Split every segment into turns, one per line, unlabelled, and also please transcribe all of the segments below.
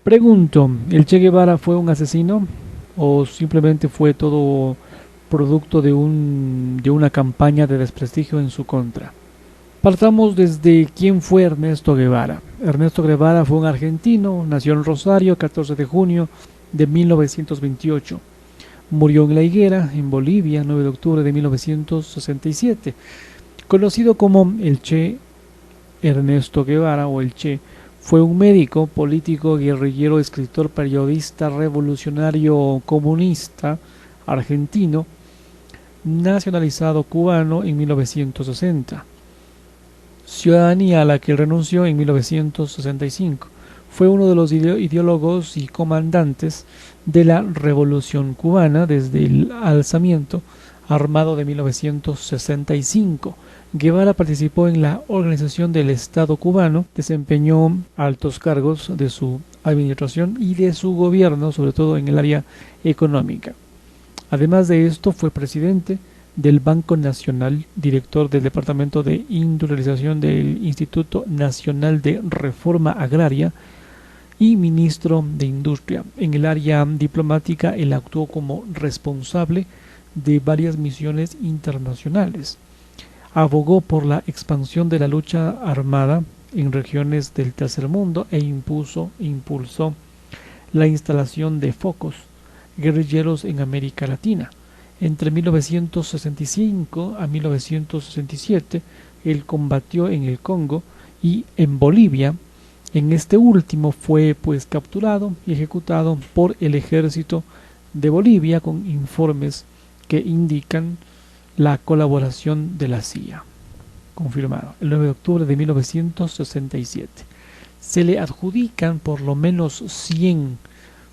Pregunto, ¿el Che Guevara fue un asesino o simplemente fue todo producto de una campaña de desprestigio en su contra? Partamos desde quién fue Ernesto Guevara. Ernesto Guevara fue un argentino, nació en Rosario, 14 de junio de 1928. Murió en La Higuera, en Bolivia, 9 de octubre de 1967. Conocido como el Che Ernesto Guevara o el Che, fue un médico, político, guerrillero, escritor, periodista, revolucionario comunista argentino, nacionalizado cubano en 1960, ciudadanía a la que renunció en 1965. Fue uno de los ideólogos y comandantes de la Revolución cubana desde el alzamiento armado de 1965. Guevara participó en la organización del Estado cubano, desempeñó altos cargos de su administración y de su gobierno, sobre todo en el área económica. Además de esto, fue presidente del Banco Nacional, director del Departamento de Industrialización del Instituto Nacional de Reforma Agraria y ministro de Industria. En el área diplomática, él actuó como responsable de varias misiones internacionales. Abogó por la expansión de la lucha armada en regiones del tercer mundo e impulsó la instalación de focos guerrilleros en América Latina. Entre 1965 a 1967, él combatió en el Congo y en Bolivia. En este último fue pues capturado y ejecutado por el ejército de Bolivia con informes que indican la colaboración de la CIA. Confirmado, el 9 de octubre de 1967. Se le adjudican por lo menos 100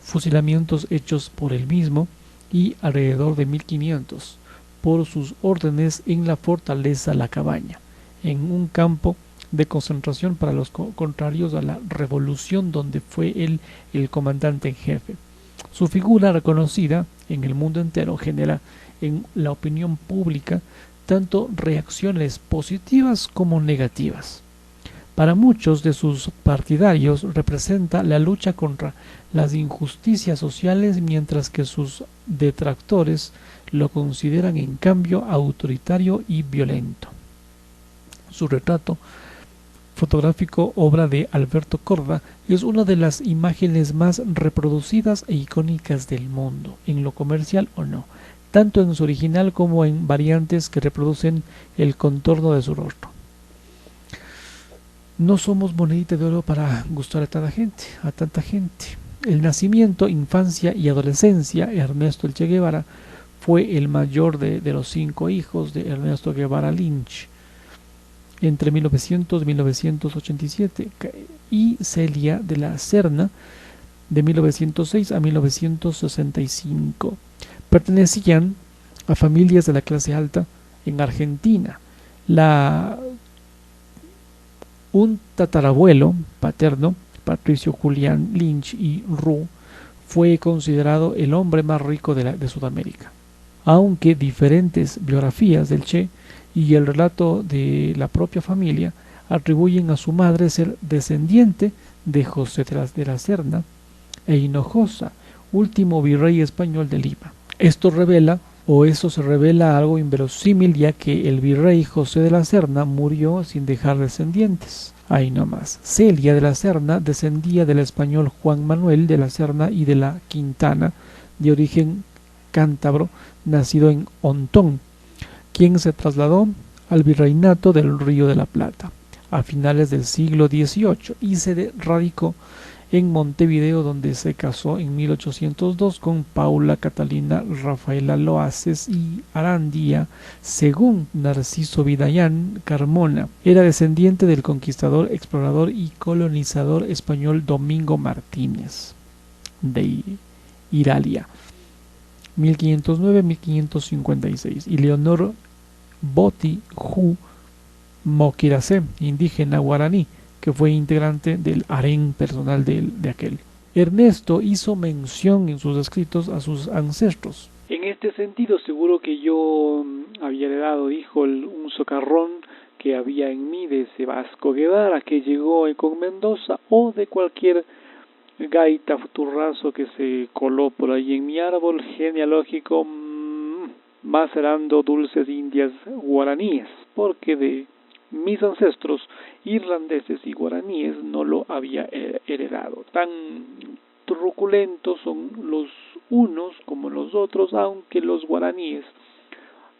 fusilamientos hechos por él mismo y alrededor de 1500 por sus órdenes en la fortaleza La Cabaña, en un campo de concentración para los contrarios a la revolución donde fue él el comandante en jefe. Su figura, reconocida en el mundo entero, genera en la opinión pública tanto reacciones positivas como negativas. Para muchos de sus partidarios representa la lucha contra las injusticias sociales, mientras que sus detractores lo consideran en cambio autoritario y violento. Su retrato fotográfico, obra de Alberto Korda, es una de las imágenes más reproducidas e icónicas del mundo, en lo comercial o no, tanto en su original como en variantes que reproducen el contorno de su rostro. No somos monedita de oro para gustar a tanta gente. El nacimiento, infancia y adolescencia, Ernesto el Che Guevara fue el mayor de los 5 hijos de Ernesto Guevara Lynch entre 1900 y 1987 y Celia de la Serna de 1906 a 1965. Pertenecían a familias de la clase alta en Argentina. Un tatarabuelo paterno, Patricio Julián Lynch y Roux, fue considerado el hombre más rico de Sudamérica. Aunque diferentes biografías del Che y el relato de la propia familia atribuyen a su madre ser descendiente de José de la Serna e Hinojosa, último virrey español de Lima. Esto se revela algo inverosímil, ya que el virrey José de la Serna murió sin dejar descendientes. Ahí nomás. Celia de la Serna descendía del español Juan Manuel de la Serna y de la Quintana, de origen cántabro, nacido en Ontón, quien se trasladó al virreinato del Río de la Plata a finales del siglo XVIII y se radicó en Montevideo, donde se casó en 1802 con Paula Catalina Rafaela Loaces y Arandía. Según Narciso Vidayán Carmona, era descendiente del conquistador, explorador y colonizador español Domingo Martínez de Iralia, 1509-1556, y Leonor Boti Ju Moquiracé, indígena guaraní, que fue integrante del harén personal de aquel. Ernesto hizo mención en sus escritos a sus ancestros. En este sentido, seguro que yo había heredado, dijo, un socarrón que había en mí de ese Vasco Guevara que llegó con Mendoza, o de cualquier gaita futurrazo que se coló por ahí en mi árbol genealógico, macerando dulces indias guaraníes, porque de mis ancestros irlandeses y guaraníes no lo había heredado. Tan truculentos son los unos como los otros, aunque los guaraníes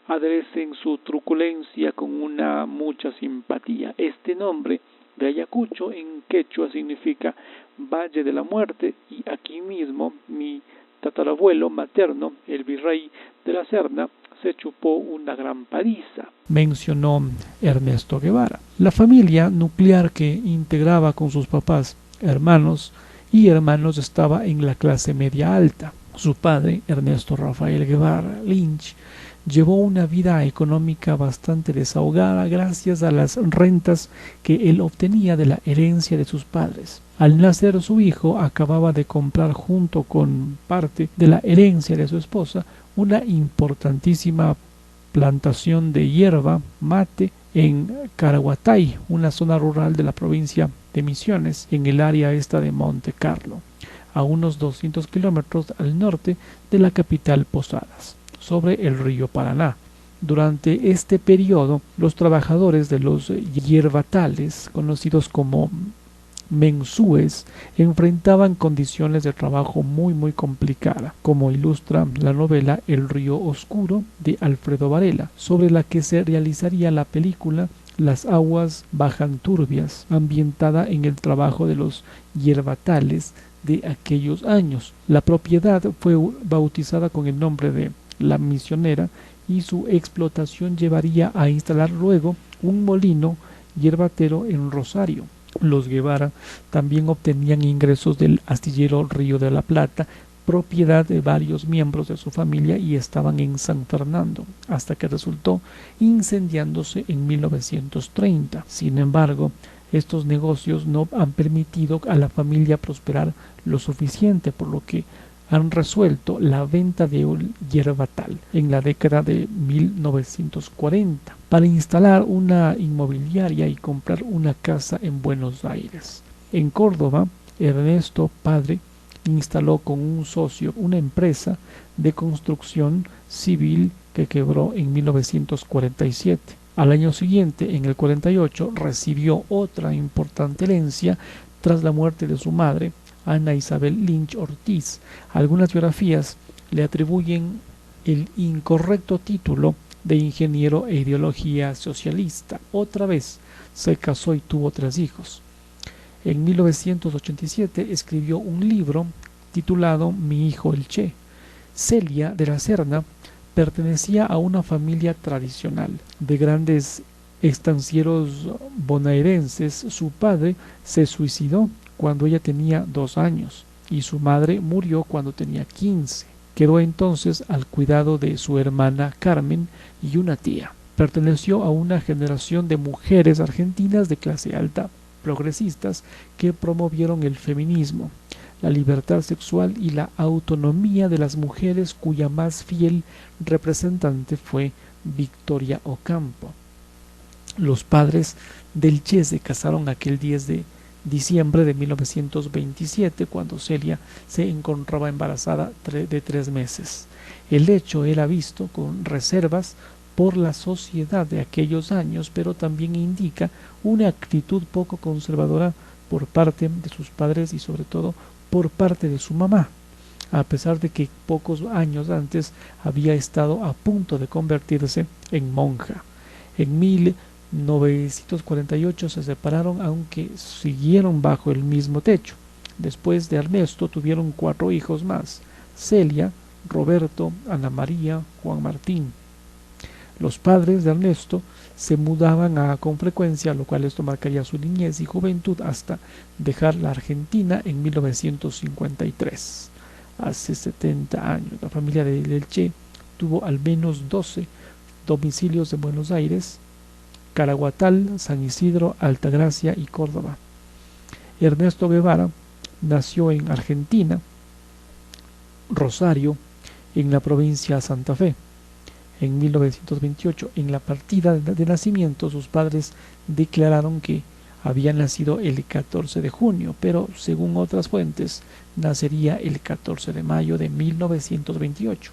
aderecen su truculencia con una mucha simpatía. Este nombre de Ayacucho en quechua significa Valle de la Muerte, y aquí mismo mi tatarabuelo materno, el virrey de la Serna, se chupó una gran paliza, mencionó Ernesto Guevara. La familia nuclear que integraba con sus papás, hermanos y hermanos estaba en la clase media alta. Su padre, Ernesto Rafael Guevara Lynch, llevó una vida económica bastante desahogada gracias a las rentas que él obtenía de la herencia de sus padres. Al nacer su hijo acababa de comprar, junto con parte de la herencia de su esposa, una importantísima plantación de hierba mate en Caraguatay, una zona rural de la provincia de Misiones, en el área esta de Monte Carlo, a unos 200 kilómetros al norte de la capital Posadas, sobre el río Paraná. Durante este periodo, los trabajadores de los hierbatales, conocidos como mensúes, enfrentaban condiciones de trabajo muy complicadas, como ilustra la novela El río oscuro de Alfredo Varela, sobre la que se realizaría la película Las aguas bajan turbias, ambientada en el trabajo de los hierbatales de aquellos años. La propiedad fue bautizada con el nombre de La Misionera, y su explotación llevaría a instalar luego un molino hierbatero en Rosario. Los Guevara también obtenían ingresos del astillero Río de la Plata, propiedad de varios miembros de su familia, y estaban en San Fernando, hasta que resultó incendiándose en 1930. Sin embargo, estos negocios no han permitido a la familia prosperar lo suficiente, por lo que han resuelto la venta de un hierbatal en la década de 1940 para instalar una inmobiliaria y comprar una casa en Buenos Aires. En Córdoba, Ernesto, padre, instaló con un socio una empresa de construcción civil que quebró en 1947. Al año siguiente, en el 48, recibió otra importante herencia tras la muerte de su madre, Ana Isabel Lynch Ortiz. Algunas biografías le atribuyen el incorrecto título de ingeniero e ideología socialista. Otra vez se casó y tuvo 3 hijos. En 1987 escribió un libro titulado Mi hijo el Che. Celia de la Serna pertenecía a una familia tradicional de grandes estancieros bonaerenses. Su padre se suicidó cuando ella tenía 2 años y su madre murió cuando tenía 15. Quedó entonces al cuidado de su hermana Carmen y una tía. Perteneció a una generación de mujeres argentinas de clase alta, progresistas, que promovieron el feminismo, la libertad sexual y la autonomía de las mujeres, cuya más fiel representante fue Victoria Ocampo. Los padres del Che se casaron aquel 10 de diciembre de 1927, cuando Celia se encontraba embarazada de 3 meses. El hecho era visto con reservas por la sociedad de aquellos años, pero también indica una actitud poco conservadora por parte de sus padres y sobre todo por parte de su mamá, a pesar de que pocos años antes había estado a punto de convertirse en monja. En 1948 se separaron, aunque siguieron bajo el mismo techo. Después de Ernesto tuvieron 4 hijos más: Celia, Roberto, Ana María, Juan Martín. Los padres de Ernesto se mudaban con frecuencia, lo cual esto marcaría su niñez y juventud hasta dejar la Argentina en 1953. Hace 70 años. La familia de Che tuvo al menos 12 domicilios en Buenos Aires, Caraguatal, San Isidro, Altagracia y Córdoba. Ernesto Guevara nació en Argentina, Rosario, en la provincia de Santa Fe. En 1928, en la partida de nacimiento, sus padres declararon que había nacido el 14 de junio, pero según otras fuentes nacería el 14 de mayo de 1928.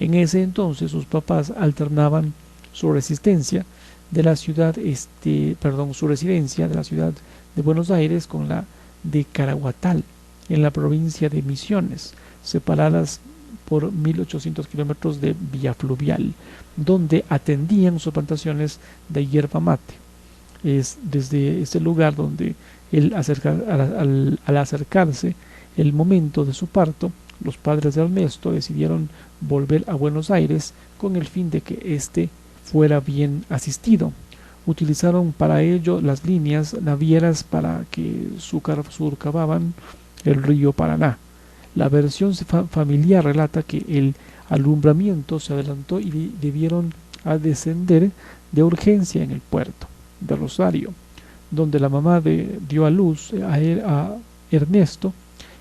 En ese entonces sus papás alternaban su resistencia de la ciudad, su residencia de la ciudad de Buenos Aires con la de Caraguatal, en la provincia de Misiones, separadas por 1800 kilómetros de vía fluvial, donde atendían sus plantaciones de hierba mate. Es desde este lugar donde al acercarse el momento de su parto, los padres de Ernesto decidieron volver a Buenos Aires con el fin de que éste fuera bien asistido. Utilizaron para ello las líneas navieras para que surcaban el río Paraná. La versión familiar relata que el alumbramiento se adelantó y debieron a descender de urgencia en el puerto de Rosario, donde la mamá dio a luz a Ernesto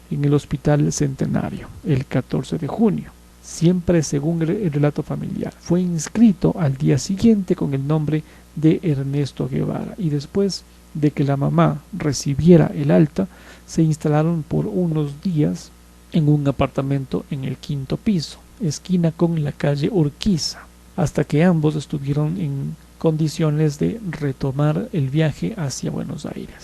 en el Hospital Centenario el 14 de junio, siempre según el relato familiar. Fue inscrito al día siguiente con el nombre de Ernesto Guevara, y después de que la mamá recibiera el alta, se instalaron por unos días en un apartamento en el 5.º piso, esquina con la calle Urquiza, hasta que ambos estuvieron en condiciones de retomar el viaje hacia Buenos Aires.